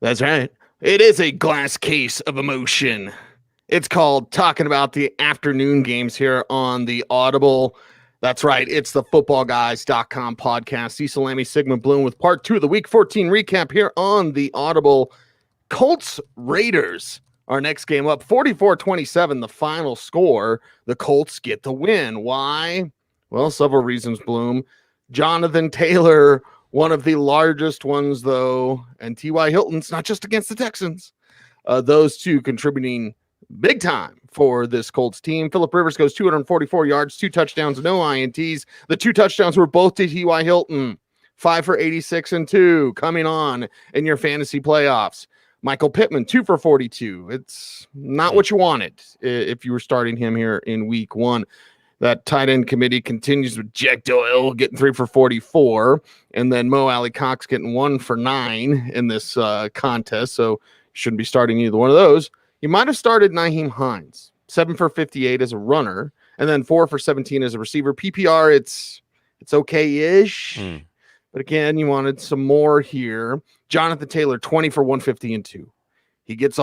That's right. It is a glass case of emotion. It's called Talking About the Afternoon Games here on the Audible. That's right. It's the footballguys.com podcast. Cecil, Lammey, Sigmund, Bloom with part 2 of the Week 14 recap here on the Audible. Colts Raiders. Our next game up 44-27, the final score. The Colts get the win. Why? Well, several reasons, Bloom. Jonathan Taylor, one of the largest ones, though, and T.Y. Hilton's not just against the Texans. Those two contributing big time for this Colts team. Phillip Rivers goes 244 yards, 2 touchdowns, no INTs. The 2 touchdowns were both to T.Y. Hilton. 5 for 86 and 2 coming on in your fantasy playoffs. Michael Pittman, 2 for 42. It's not what you wanted if you were starting him here in week 1. That tight end committee continues with Jack Doyle getting 3 for 44. And then Mo Alley Cox getting 1 for 9 in this contest. So you shouldn't be starting either one of those. You might have started Nyheim Hines, 7 for 58 as a runner, and then 4 for 17 as a receiver. PPR, it's okay-ish. But again, you wanted some more here. Jonathan Taylor, 20 for 150 and 2. He eats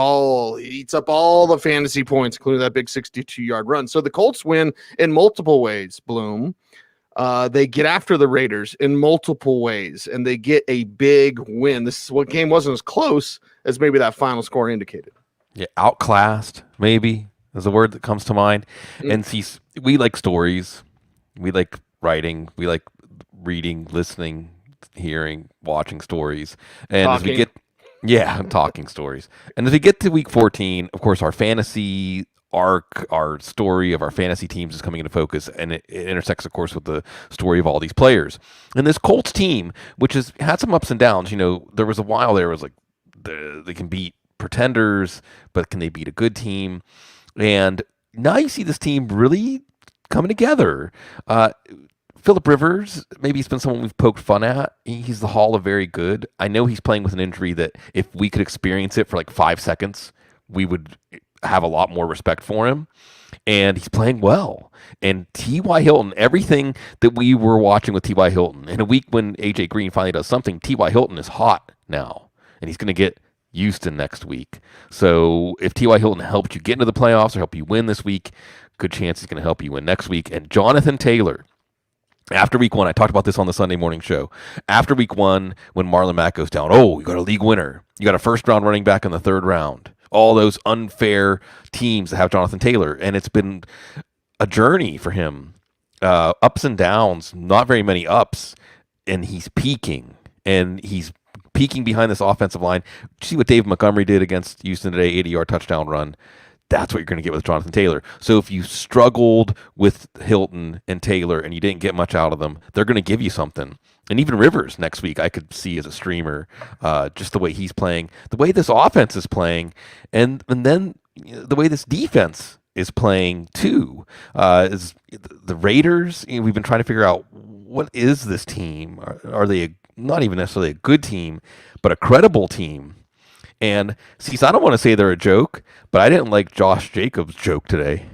up all the fantasy points, including that big 62-yard run. So the Colts win in multiple ways, Bloom. They get after the Raiders in multiple ways, and they get a big win. This game wasn't as close as maybe that final score indicated. Yeah, outclassed, maybe, is a word that comes to mind. And see, we like stories. We like writing. We like reading, listening, hearing, watching stories. And Talking. as we get, talking stories. And as we get to week 14, of course, our fantasy arc, our story of our fantasy teams is coming into focus, and it intersects, of course, with the story of all these players. And this Colts team, which has had some ups and downs, there was a while there was like they can beat pretenders, but can they beat a good team? And now you see this team really coming together. Phillip Rivers, maybe he's been someone we've poked fun at. He's the Hall of Very Good. I know he's playing with an injury that if we could experience it for like 5 seconds, we would have a lot more respect for him. And he's playing well. And T.Y. Hilton, everything that we were watching with T.Y. Hilton, in a week when A.J. Green finally does something, T.Y. Hilton is hot now. And he's going to get Houston next week. So if T.Y. Hilton helped you get into the playoffs or help you win this week, good chance he's going to help you win next week. And Jonathan Taylor, after week 1, I talked about this on the Sunday morning show. After week 1, when Marlon Mack goes down, you got a league winner. You got a first-round running back in the 3rd round. All those unfair teams that have Jonathan Taylor. And it's been a journey for him. Ups and downs, not very many ups. And he's peaking. And he's peaking behind this offensive line. See what Dave Montgomery did against Houston today, 80-yard touchdown run. That's what you're going to get with Jonathan Taylor. So if you struggled with Hilton and Taylor and you didn't get much out of them, they're going to give you something. And even Rivers next week, I could see as a streamer, just the way he's playing, the way this offense is playing, and then the way this defense is playing too. Is the Raiders, we've been trying to figure out, what is this team? Are they not even necessarily a good team, but a credible team? And see, I don't want to say they're a joke, but I didn't like Josh Jacobs' joke today.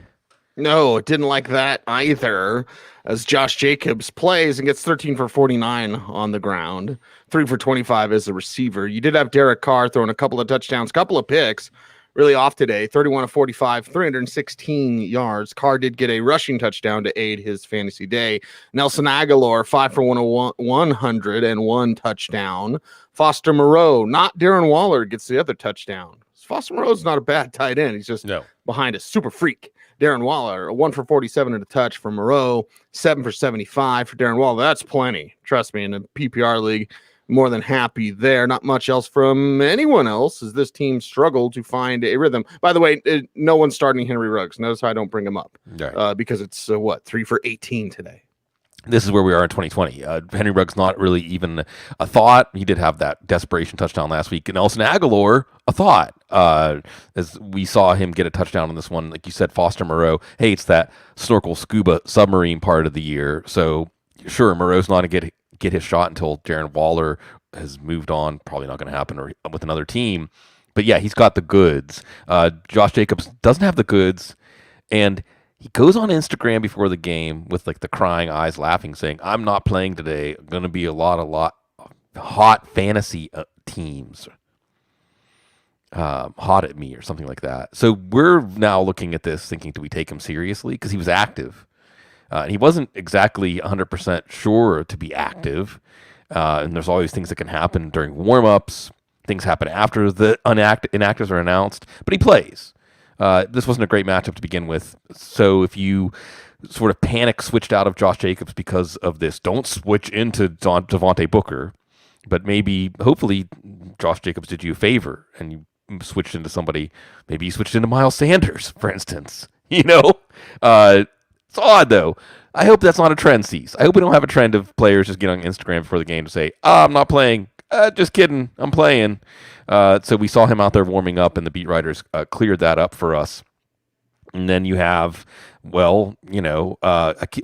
No, didn't like that either, as Josh Jacobs plays and gets 13 for 49 on the ground, 3 for 25 as a receiver. You did have Derek Carr throwing a couple of touchdowns, couple of picks, really off today, 31 of 45, 316 yards. Carr did get a rushing touchdown to aid his fantasy day. Nelson Aguilar, 5 for 101 touchdown. Foster Moreau, not Darren Waller, gets the other touchdown. Foster Moreau's not a bad tight end. He's just behind a super freak. Darren Waller, 1 for 47 and a touch for Moreau, 7 for 75 for Darren Waller. That's plenty. Trust me, in a PPR league, more than happy there. Not much else from anyone else as this team struggled to find a rhythm. By the way, no one's starting Henry Ruggs. Notice how I don't bring him up because it's 3 for 18 today. This is where we are in 2020. Henry Ruggs not really even a thought. He did have that desperation touchdown last week. And Nelson Aguilar, a thought. As we saw him get a touchdown on this one, like you said, Foster Moreau. Hey, it's that snorkel scuba submarine part of the year. So sure, Moreau's not going to get his shot until Darren Waller has moved on. Probably not going to happen with another team. But yeah, he's got the goods. Josh Jacobs doesn't have the goods. And he goes on Instagram before the game with like the crying eyes laughing, saying, I'm not playing today. Going to be a lot hot fantasy teams. hot at me or something like that. So we're now looking at this thinking, do we take him seriously? Because he was active. And he wasn't exactly 100% sure to be active. And there's always things that can happen during warm-ups. Things happen after the inactives are announced. But he plays. This wasn't a great matchup to begin with. So if you sort of panic switched out of Josh Jacobs because of this, don't switch into Devontae Booker. But maybe, hopefully, Josh Jacobs did you a favor and you switched into somebody. Maybe you switched into Miles Sanders, for instance. It's odd, though. I hope that's not a trend, Cease. I hope we don't have a trend of players just getting on Instagram before the game to say, I'm not playing. Just kidding. I'm playing. So we saw him out there warming up, and the beat writers cleared that up for us. And then you have,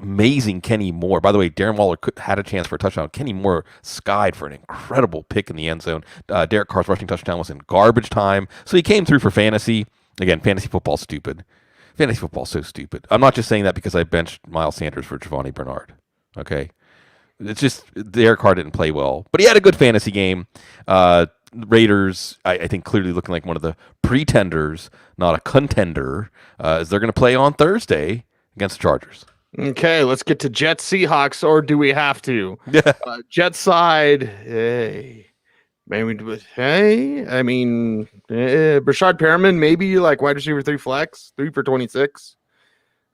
amazing Kenny Moore. By the way, Darren Waller had a chance for a touchdown. Kenny Moore skied for an incredible pick in the end zone. Derek Carr's rushing touchdown was in garbage time. So he came through for fantasy. Again, fantasy football's stupid. Fantasy football's so stupid. I'm not just saying that because I benched Miles Sanders for Giovanni Bernard. Okay? It's just Derek Carr didn't play well. But he had a good fantasy game. Raiders, I think, clearly looking like one of the pretenders, not a contender, as they're going to play on Thursday against the Chargers. Okay, let's get to Jets Seahawks, or do we have to? Yeah. Jets side, Brashad Perriman, maybe like wide receiver 3 flex, 3 for 26.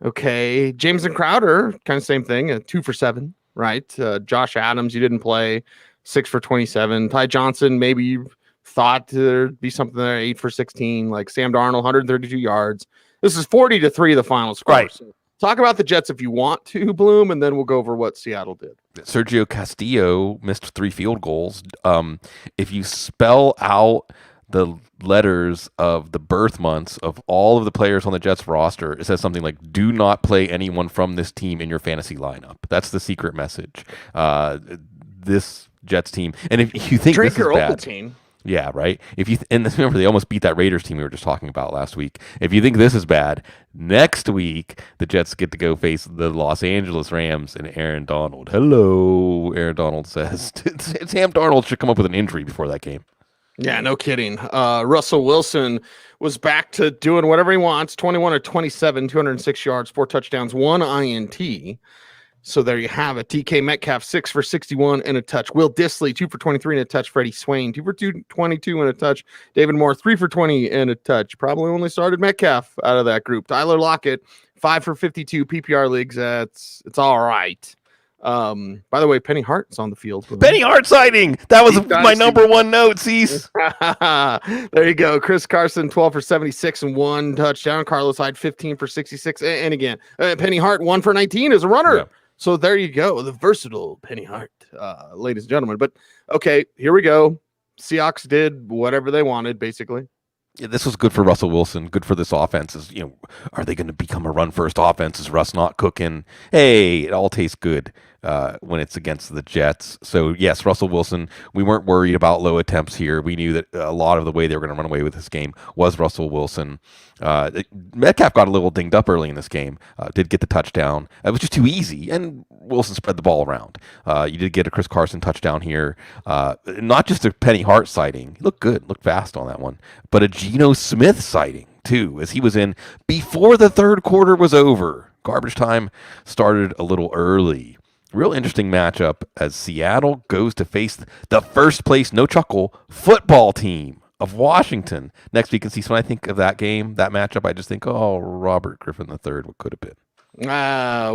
Okay, Jameson Crowder, kind of same thing, 2 for 7, right? Josh Adams, you didn't play, 6 for 27. Ty Johnson, maybe you thought there'd be something there, 8 for 16. Like Sam Darnold, 132 yards. This is 40-3, the final score. Right. So talk about the Jets if you want to, Bloom, and then we'll go over what Seattle did. Sergio Castillo missed 3 field goals. If you spell out the letters of the birth months of all of the players on the Jets roster, it says something like, do not play anyone from this team in your fantasy lineup. That's the secret message. This Jets team. And if you think Drink this is bad, team. Yeah, right. Remember, they almost beat that Raiders team we were just talking about last week. If you think this is bad, next week the Jets get to go face the Los Angeles Rams and Aaron Donald. Hello, Aaron Donald says. Sam Darnold should come up with an injury before that game. Yeah, no kidding. Russell Wilson was back to doing whatever he wants. 21 or 27, 206 yards, 4 touchdowns, 1 INT. So there you have it. DK Metcalf, 6 for 61 and a touch. Will Dissly, 2 for 23 and a touch. Freddie Swain, 2 for 22 and a touch. David Moore, 3 for 20 and a touch. Probably only started Metcalf out of that group. Tyler Lockett, 5 for 52 PPR leagues. It's all right. By the way, Penny Hart's on the field. Penny Hart sighting. That was my number one note, Cease. There you go. Chris Carson, 12 for 76 and 1 touchdown. Carlos Hyde, 15 for 66. And again, Penny Hart, 1 for 19 as a runner. Yeah. So there you go, the versatile Penny Hart, ladies and gentlemen. But, okay, here we go. Seahawks did whatever they wanted, basically. Yeah, this was good for Russell Wilson, good for this offense. Are they going to become a run-first offense? Is Russ not cooking? Hey, it all tastes good when it's against the Jets. So, yes, Russell Wilson, we weren't worried about low attempts here. We knew that a lot of the way they were going to run away with this game was Russell Wilson. Metcalf got a little dinged up early in this game, did get the touchdown. It was just too easy, and Wilson spread the ball around. You did get a Chris Carson touchdown here. Not just a Penny Hart sighting. He looked good, looked fast on that one, but a Geno Smith sighting, too, as he was in before the third quarter was over. Garbage time started a little early. Real interesting matchup as Seattle goes to face the first place, no chuckle, football team of Washington next week. And see, when I think of that game, that matchup, I just think, oh, Robert Griffin III, what could have been?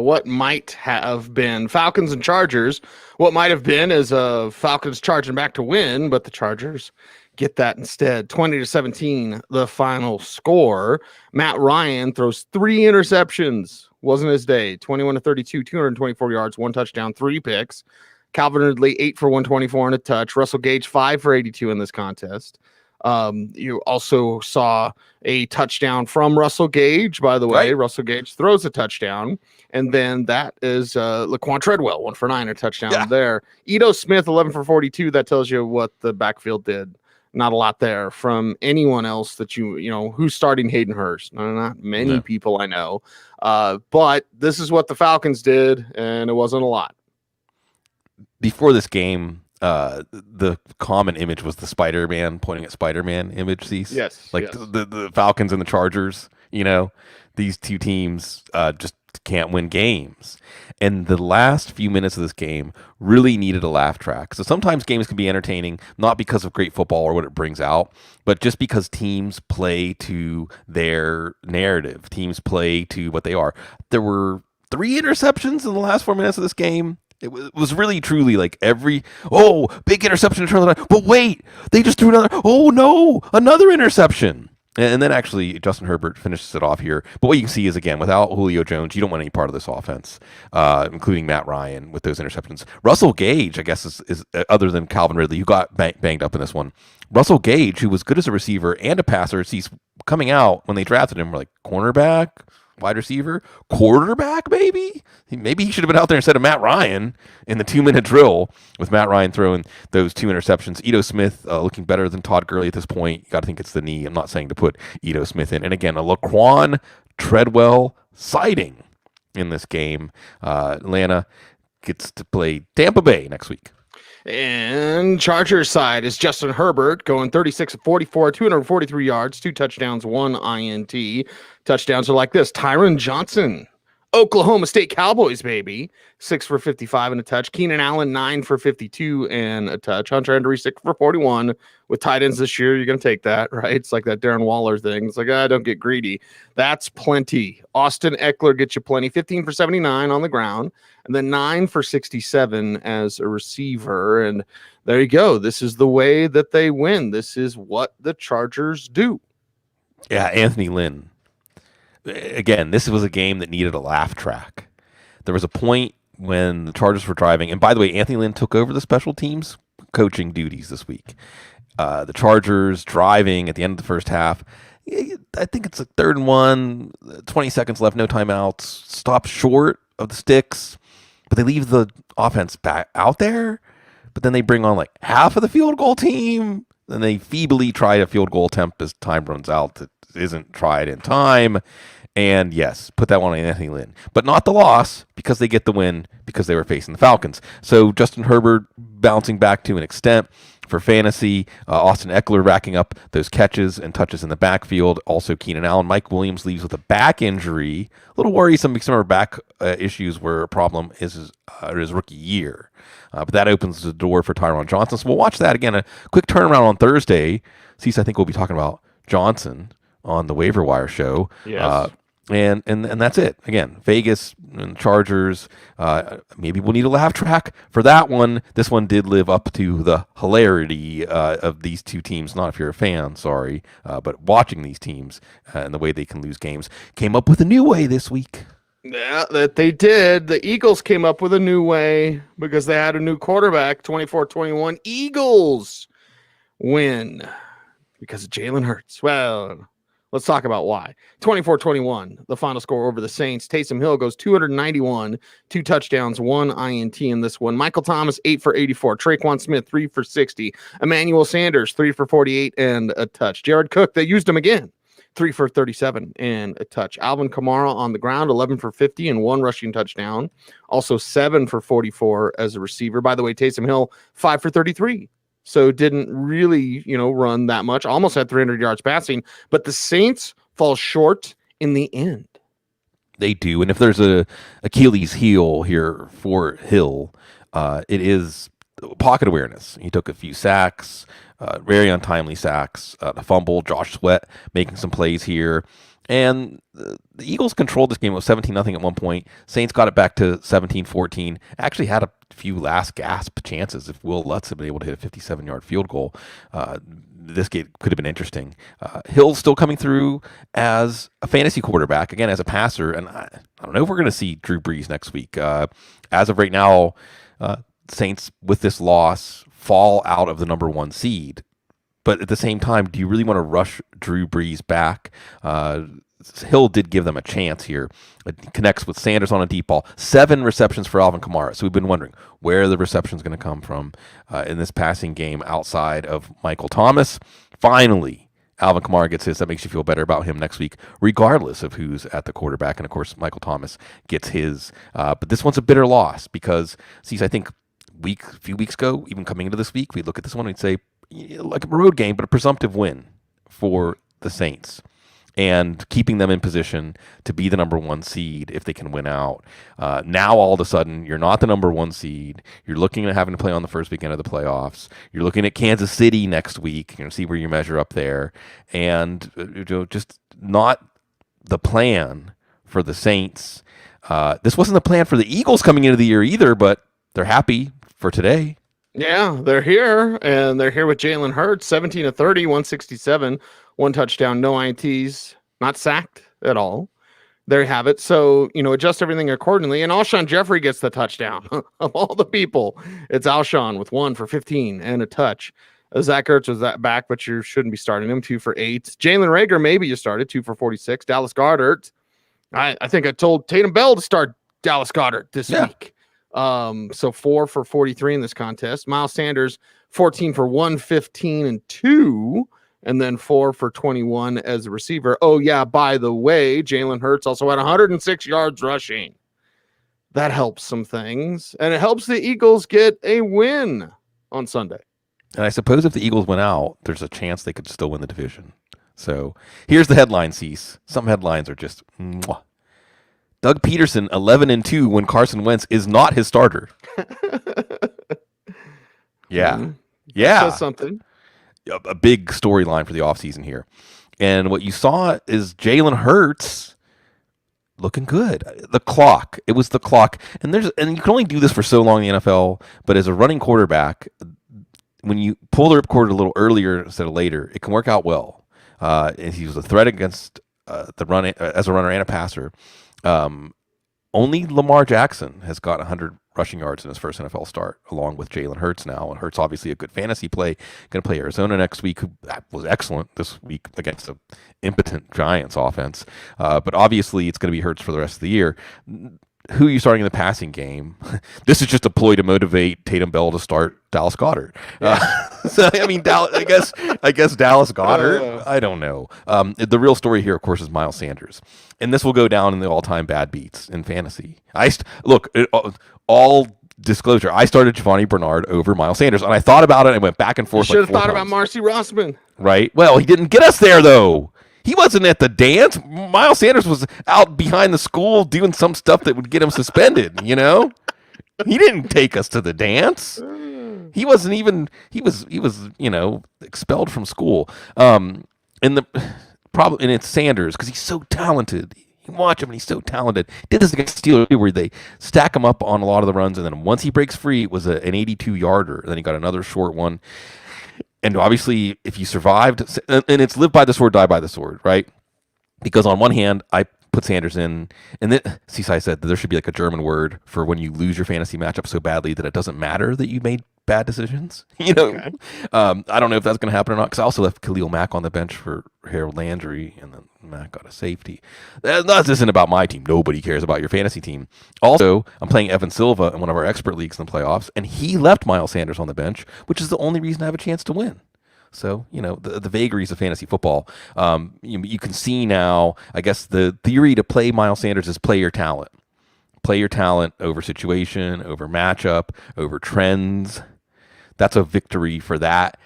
What might have been Falcons and Chargers. What might have been is Falcons charging back to win, but the Chargers get that instead. 20-17, the final score. Matt Ryan throws 3 interceptions. Wasn't his day. 21-32, 224 yards, 1 touchdown, 3 picks. Calvin Ridley, 8 for 124 and a touch. Russell Gage, 5 for 82 in this contest. You also saw a touchdown from Russell Gage, by the way. Right. Russell Gage throws a touchdown. And then that is Laquan Treadwell, 1 for 9, a touchdown there. Ito Smith, 11 for 42. That tells you what the backfield did. Not a lot there from anyone else that you know, who's starting Hayden Hurst. Not many people I know. But this is what the Falcons did, and it wasn't a lot. Before this game, the common image was the Spider-Man pointing at Spider-Man image. Yes, like yes. the Falcons and the Chargers. These two teams just can't win games. And the last few minutes of this game really needed a laugh track. So sometimes games can be entertaining, not because of great football or what it brings out, but just because teams play to their narrative. Teams play to what they are. There were 3 interceptions in the last 4 minutes of this game. It was really, truly like big interception to turn the line. But wait, they just threw another interception. And then actually Justin Herbert finishes it off here. But what you can see is, again, without Julio Jones, you don't want any part of this offense, including Matt Ryan with those interceptions. Russell Gage, I guess, is other than Calvin Ridley, who got banged up in this one. Russell Gage, who was good as a receiver and a passer, he's coming out when they drafted him, we're like, cornerback, wide receiver, quarterback, maybe? Maybe he should have been out there instead of Matt Ryan in the 2-minute drill, with Matt Ryan throwing those 2 interceptions. Ito Smith looking better than Todd Gurley at this point. You got to think it's the knee. I'm not saying to put Ito Smith in. And again, a Laquan Treadwell sighting in this game. Atlanta gets to play Tampa Bay next week. And Chargers side is Justin Herbert going 36 of 44, 243 yards, 2 touchdowns, 1 INT. Touchdowns are like this. Tyron Johnson, Oklahoma State Cowboys, baby. 6 for 55 and a touch. Keenan Allen, 9 for 52 and a touch. Hunter Henry, 6 for 41. With tight ends this year, you're going to take that, right? It's like that Darren Waller thing. It's like, don't get greedy. That's plenty. Austin Eckler gets you plenty. 15 for 79 on the ground. And then 9 for 67 as a receiver. And there you go. This is the way that they win. This is what the Chargers do. Yeah, Anthony Lynn. Again, this was a game that needed a laugh track. There was a point when the Chargers were driving. And by the way, Anthony Lynn took over the special teams coaching duties this week. The Chargers driving at the end of the first half. I think it's a 3rd and 1, 20 seconds left, no timeouts. Stop short of the sticks, but they leave the offense back out there. But then they bring on like half of the field goal team. Then they feebly try a field goal attempt as time runs out that isn't tried in time. And yes, put that one on Anthony Lynn. But not the loss, because they get the win because they were facing the Falcons. So Justin Herbert bouncing back to an extent for fantasy. Austin Eckler racking up those catches and touches in the backfield. Also Keenan Allen. Mike Williams leaves with a back injury. A little worrisome because some of our back issues were a problem his rookie year. But that opens the door for Tyron Johnson. So we'll watch that again. A quick turnaround on Thursday. Cecil, I think we'll be talking about Johnson on the Waiver Wire show. Yes. And that's it. Again, Vegas and Chargers. Maybe we'll need a laugh track for that one. This one did live up to the hilarity of these two teams. Not if you're a fan, sorry, but watching these teams and the way they can lose games. Came up with a new way this week. Yeah, that they did. The Eagles came up with a new way because they had a new quarterback. 24-21 Eagles win because of Jalen Hurts. Well, let's talk about why. 24-21, the final score over the Saints. Taysom Hill goes 291, 2 touchdowns, 1 INT in this one. Michael Thomas, 8 for 84. Traquan Smith, 3 for 60. Emmanuel Sanders, 3 for 48 and a touch. Jared Cook, they used him again. 3 for 37 and a touch. Alvin Kamara on the ground, 11 for 50 and 1 rushing touchdown. Also 7 for 44 as a receiver. By the way, Taysom Hill, 5 for 33. So didn't really, run that much. Almost had 300 yards passing. But the Saints fall short in the end. They do. And if there's a Achilles heel here for Hill, it is pocket awareness. He took a few sacks, very untimely sacks, a fumble. Josh Sweat making some plays here. And the Eagles controlled this game. It was 17-0 at one point. Saints got it back to 17-14. Actually had a few last gasp chances. If Will Lutz had been able to hit a 57-yard field goal, this game could have been interesting. Hill's still coming through as a fantasy quarterback, again, as a passer. And I don't know if we're going to see Drew Brees next week. As of right now, Saints, with this loss, fall out of the number 1 seed. But at the same time, do you really want to rush Drew Brees back? Hill did give them a chance here. It connects with Sanders on a deep ball. 7 receptions for Alvin Kamara. So we've been wondering where the reception's going to come from in this passing game outside of Michael Thomas. Finally, Alvin Kamara gets his. That makes you feel better about him next week, regardless of who's at the quarterback. And, of course, Michael Thomas gets his. But this one's a bitter loss because, I think a few weeks ago, even coming into this week, we'd look at this one and we'd say, like a road game, but a presumptive win for the Saints, and keeping them in position to be the number one seed if they can win out. Now, all of a sudden, you're not the number one seed. You're looking at having to play on the first weekend of the playoffs. You're looking at Kansas City next week. You're going to see where you measure up there. And just not the plan for the Saints. This wasn't the plan for the Eagles coming into the year either, but they're happy for today. Yeah, they're here, and they're here with Jalen Hurts, 17 of 30, 167, one touchdown, no INTs, not sacked at all. There you have it. So, adjust everything accordingly. And Alshon Jeffrey gets the touchdown. Of all the people, it's Alshon with 1 for 15 and a touch. Zach Ertz was that back, but you shouldn't be starting him. 2 for 8. Jalen Reagor, maybe you started, 2 for 46. Dallas Goedert. I think I told Tatum Bell to start Dallas Goedert this week. So 4 for 43 in this contest. Miles Sanders, 14 for 115 and 2, and then 4 for 21 as a receiver. Oh, yeah, by the way, Jalen Hurts also had 106 yards rushing. That helps some things, and it helps the Eagles get a win on Sunday. And I suppose if the Eagles went out, there's a chance they could still win the division. So here's the headline, Cease. Some headlines are just mwah. Doug Peterson, 11-2 when Carson Wentz is not his starter. Yeah. That says something. A big storyline for the offseason here. And what you saw is Jalen Hurts looking good. The clock. It was the clock. And you can only do this for so long in the NFL, but as a running quarterback, when you pull the ripcord a little earlier instead of later, it can work out well. And he was a threat against the run as a runner and a passer. Only Lamar Jackson has got 100 rushing yards in his first NFL start, along with Jalen Hurts now. And Hurts, obviously a good fantasy play. Going to play Arizona next week, who was excellent this week against an impotent Giants offense. But obviously it's going to be Hurts for the rest of the year. Who are you starting in the passing game? This is just a ploy to motivate Tatum Bell to start Dallas Goedert. So I mean, I guess Dallas Goedert. I don't know. The real story here, of course, is Miles Sanders, and this will go down in the all-time bad beats in fantasy. All disclosure, I started Giovanni Bernard over Miles Sanders, and I thought about it. I went back and forth. You should have thought about Marcy Rossman, right? Well, he didn't get us there though. He wasn't at the dance. Miles Sanders was out behind the school doing some stuff that would get him suspended, He didn't take us to the dance. He wasn't even he was expelled from school. And it's Sanders because he's so talented. You watch him and he's so talented. Did this against Steelers where they stack him up on a lot of the runs, and then once he breaks free, it was an 82-yarder. Then he got another short one. And obviously, if you survived, and it's live by the sword, die by the sword, right? Because on one hand, I put Sanders in, and then Cecil said that there should be like a German word for when you lose your fantasy matchup so badly that it doesn't matter that you made bad decisions. Okay. I don't know if that's going to happen or not, because I also left Khalil Mack on the bench for Harold Landry, and then Mack got a safety. That isn't about my team. Nobody cares about your fantasy team. Also, I'm playing Evan Silva in one of our expert leagues in the playoffs, and he left Miles Sanders on the bench, which is the only reason I have a chance to win. So, the vagaries of fantasy football. You can see now, I guess the theory to play Miles Sanders is play your talent. Play your talent over situation, over matchup, over trends. That's a victory for that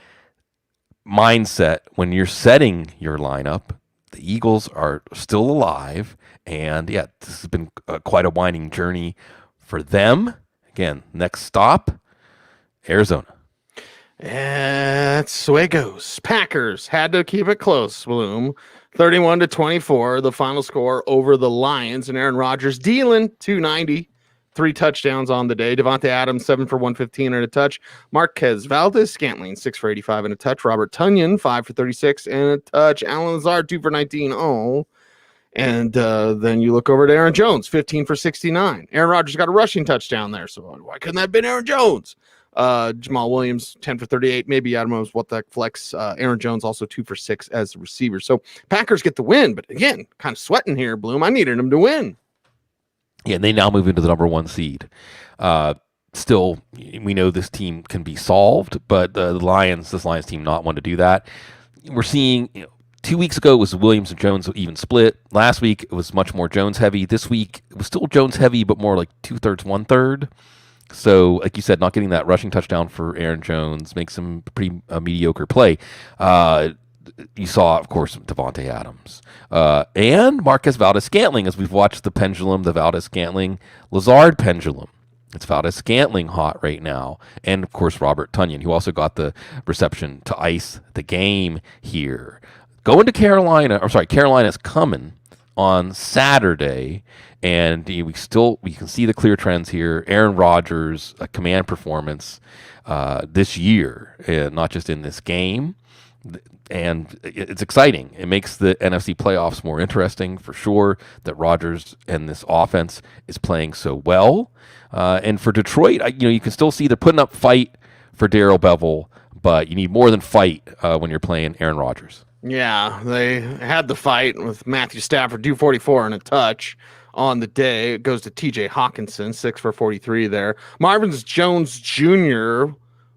mindset. When you're setting your lineup, the Eagles are still alive. And yeah, this has been quite a winding journey for them. Again, next stop, Arizona. That's the way it goes. Packers had to keep it close, Bloom. 31-24, the final score over the Lions, and Aaron Rodgers dealing 290, 3 touchdowns on the day. Devontae Adams, 7 for 115 and a touch. Marquez Valdez-Scantling, 6 for 85 and a touch. Robert Tonyan, 5 for 36 and a touch. Alan Lazard, 2 for 19. Oh. And then you look over at Aaron Jones, 15 for 69. Aaron Rodgers got a rushing touchdown there, so why couldn't that have been Aaron Jones? Jamal Williams, 10 for 38. Maybe I don't know what that flex. Aaron Jones also 2 for 6 as a receiver. So Packers get the win, but again, kind of sweating here, Bloom. I needed them to win. Yeah, and they now move into the number 1 seed. Still, we know this team can be solved, but this Lions team not want to do that. We're seeing, 2 weeks ago it was Williams and Jones even split. Last week it was much more Jones heavy. This week it was still Jones heavy, but more like 2/3, 1/3. So, like you said, not getting that rushing touchdown for Aaron Jones makes him pretty mediocre play. You saw, of course, Devontae Adams and Marquez Valdez-Scantling as we've watched the pendulum, the Valdez-Scantling Lazard pendulum. It's Valdez-Scantling hot right now, and of course Robert Tonyan, who also got the reception to ice the game here. Going to Carolina, Carolina's coming on Saturday, and we can see the clear trends here. Aaron Rodgers, a command performance this year, not just in this game. And it's exciting. It makes the NFC playoffs more interesting for sure that Rodgers and this offense is playing so well. And for Detroit, you can still see they're putting up fight for Darrell Bevell, but you need more than fight when you're playing Aaron Rodgers. Yeah, they had the fight with Matthew Stafford, 244 and a touch on the day. It goes to TJ Hawkinson, 6 for 43 there. Marvin Jones Jr.,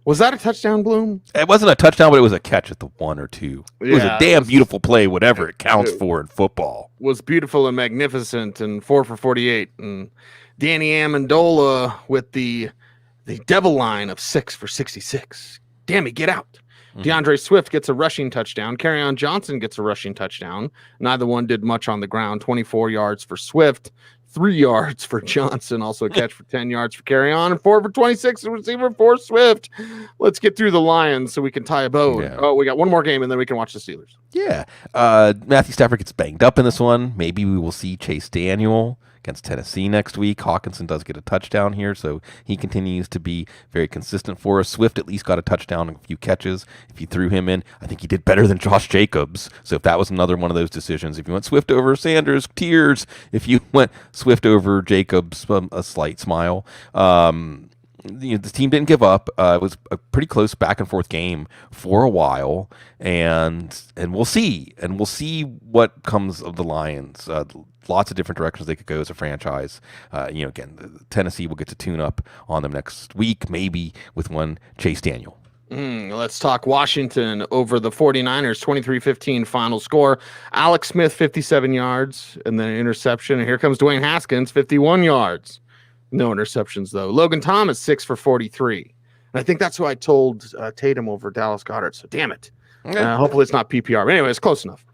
was that a touchdown, Bloom? It wasn't a touchdown, but it was a catch at the 1 or 2. It was a damn beautiful play, whatever it counts for in football. Was beautiful and magnificent, and 4 for 48. And Danny Amendola with the devil line of 6 for 66. Dammy, get out. DeAndre Swift gets a rushing touchdown. Kerryon Johnson gets a rushing touchdown. Neither one did much on the ground. 24 yards for Swift, 3 yards for Johnson. Also a catch for 10 yards for Kerryon, and 4 for 26 receiver for Swift. Let's get through the Lions so we can tie a bow. Yeah. Oh, we got one more game, and then we can watch the Steelers. Yeah. Matthew Stafford gets banged up in this one. Maybe we will see Chase Daniel against Tennessee next week. Hawkinson does get a touchdown here, so he continues to be very consistent for us. Swift at least got a touchdown and a few catches. If you threw him in, I think he did better than Josh Jacobs. So if that was another one of those decisions, if you went Swift over Sanders, tears. If you went Swift over Jacobs, a slight smile. The team didn't give up. It was a pretty close back and forth game for a while, and we'll see. And we'll see what comes of the Lions. Lots of different directions they could go as a franchise. Again, Tennessee will get to tune up on them next week, maybe with one Chase Daniel. Let's talk Washington over the 49ers, 23-15 final score. Alex Smith, 57 yards, and then an interception. And here comes Dwayne Haskins, 51 yards. No interceptions, though. Logan Thomas, 6 for 43. And I think that's who I told Tatum over Dallas Goedert. So, damn it. Hopefully it's not PPR. But anyway, it's close enough.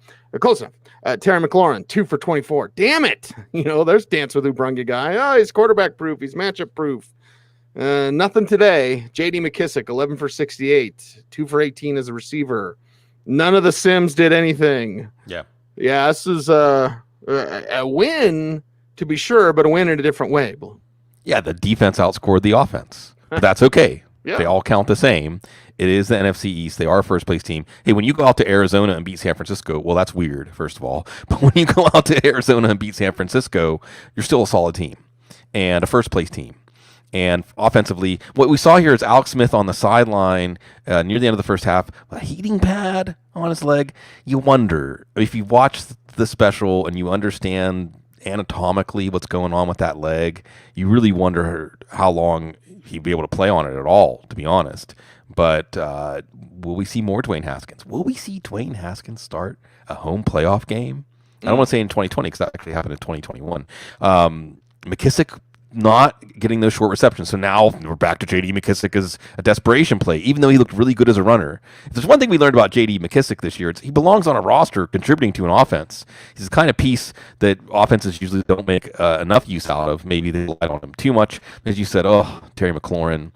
Close enough. Terry McLaurin, 2 for 24. Damn it. There's Dance with Ubrunga guy. Oh, he's quarterback proof. He's matchup proof. Nothing today. J.D. McKissick, 11 for 68. 2 for 18 as a receiver. None of the Sims did anything. Yeah. Yeah, this is a win, to be sure, but a win in a different way. Yeah, the defense outscored the offense. But that's okay. Yeah. They all count the same. It is the NFC East. They are a first-place team. Hey, when you go out to Arizona and beat San Francisco, well, that's weird, first of all. But when you go out to Arizona and beat San Francisco, you're still a solid team and a first-place team. And offensively, what we saw here is Alex Smith on the sideline near the end of the first half, a heating pad on his leg. You wonder, if you watch the special and you understand anatomically what's going on with that leg, you really wonder how long he'd be able to play on it at all, to be honest. But will we see more Dwayne Haskins? Will we see Dwayne Haskins start a home playoff game? I don't want to say in 2020 because that actually happened in 2021. McKissick not getting those short receptions. So now we're back to J.D. McKissick as a desperation play, even though he looked really good as a runner. If there's one thing we learned about J.D. McKissick this year, it's he belongs on a roster contributing to an offense. He's the kind of piece that offenses usually don't make enough use out of. Maybe they relied on him too much. As you said, Terry McLaurin.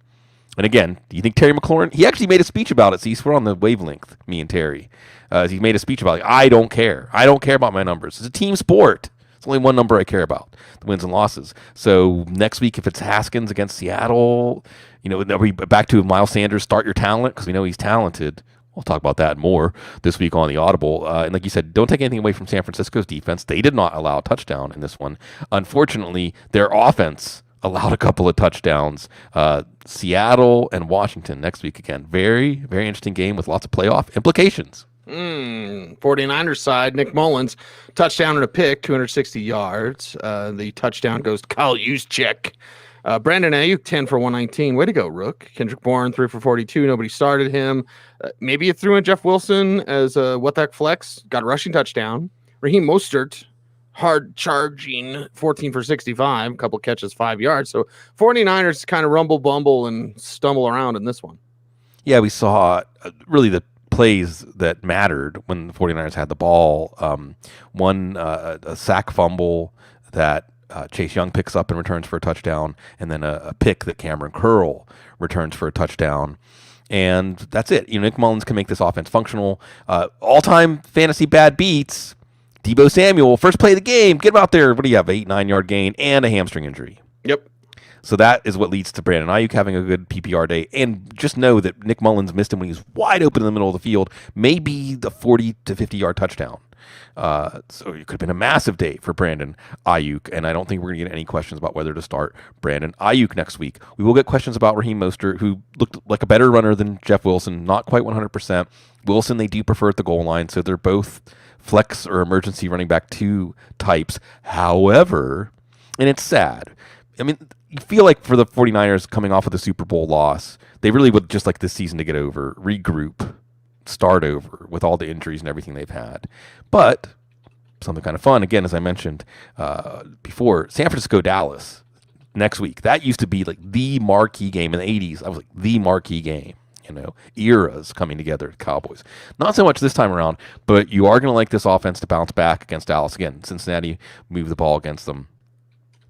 And again, do you think Terry McLaurin, he actually made a speech about it. See, we're on the wavelength, me and Terry. He made a speech about it. I don't care. I don't care about my numbers. It's a team sport. It's only one number I care about, the wins and losses. So next week, if it's Haskins against Seattle, are we back to Miles Sanders, start your talent, because we know he's talented. We'll talk about that more this week on the Audible. And like you said, don't take anything away from San Francisco's defense. They did not allow a touchdown in this one. Unfortunately, their offense allowed a couple of touchdowns. Seattle and Washington next week again. Very, very interesting game with lots of playoff implications. 49ers side, Nick Mullins, touchdown and a pick, 260 yards. The touchdown goes to Kyle Juszczyk. Brandon Ayuk, 10 for 119. Way to go, Rook. Kendrick Bourne, 3 for 42. Nobody started him. Maybe you threw in Jeff Wilson as a what the heck flex. Got a rushing touchdown. Raheem Mostert, hard charging 14 for 65, a couple catches, 5 yards. So 49ers kind of rumble, bumble, and stumble around in this one. Yeah, we saw really the plays that mattered when the 49ers had the ball. One, a sack fumble that Chase Young picks up and returns for a touchdown, and then a pick that Cameron Curl returns for a touchdown. And that's it. Nick Mullins can make this offense functional. All-time fantasy bad beats, Deebo Samuel, first play of the game, get him out there. What do you have, 8-9 yard gain and a hamstring injury? Yep. So that is what leads to Brandon Ayuk having a good PPR day. And just know that Nick Mullins missed him when he was wide open in the middle of the field, maybe the 40 to 50-yard touchdown. So it could have been a massive day for Brandon Ayuk, and I don't think we're going to get any questions about whether to start Brandon Ayuk next week. We will get questions about Raheem Mostert, who looked like a better runner than Jeff Wilson, not quite 100%. Wilson, they do prefer at the goal line, so they're both flex or emergency running back 2 types. However, and it's sad, I mean, you feel like for the 49ers coming off of the Super Bowl loss, they really would just like this season to get over, regroup, start over with all the injuries and everything they've had. But something kind of fun, again, as I mentioned before, San Francisco-Dallas next week. That used to be like the marquee game in the 80s. That was like the marquee game. Eras coming together, Cowboys. Not so much this time around, but you are going to like this offense to bounce back against Dallas. Again, Cincinnati moved the ball against them.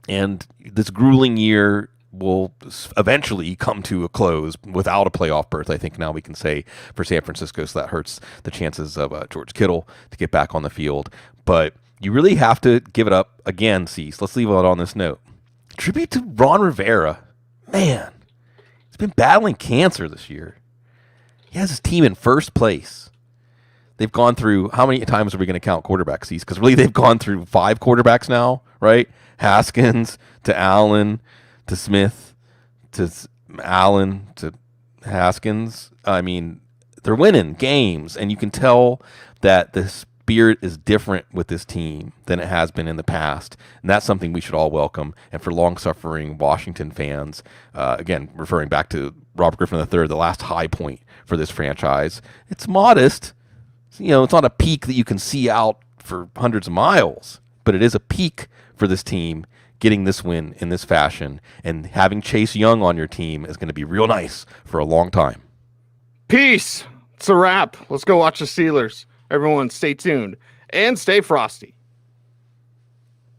And this grueling year will eventually come to a close without a playoff berth, I think now we can say, for San Francisco. So that hurts the chances of George Kittle to get back on the field. But you really have to give it up again, Cease. Let's leave it on this note. Tribute to Ron Rivera. Man, he's been battling cancer this year. He has his team in first place. They've gone through, how many times are we going to count quarterbacks, Cease? Because really they've gone through 5 quarterbacks now, right? Haskins to Allen to Smith to Allen to Haskins. I mean, they're winning games, and you can tell that the spirit is different with this team than it has been in the past, and that's something we should all welcome. And for long-suffering Washington fans, again, referring back to Robert Griffin III, the last high point for this franchise, it's modest. It's not a peak that you can see out for hundreds of miles, but it is a peak for this team getting this win in this fashion, and having Chase Young on your team is going to be real nice for a long time. Peace. It's a wrap. Let's go watch the Steelers. Everyone stay tuned and stay frosty.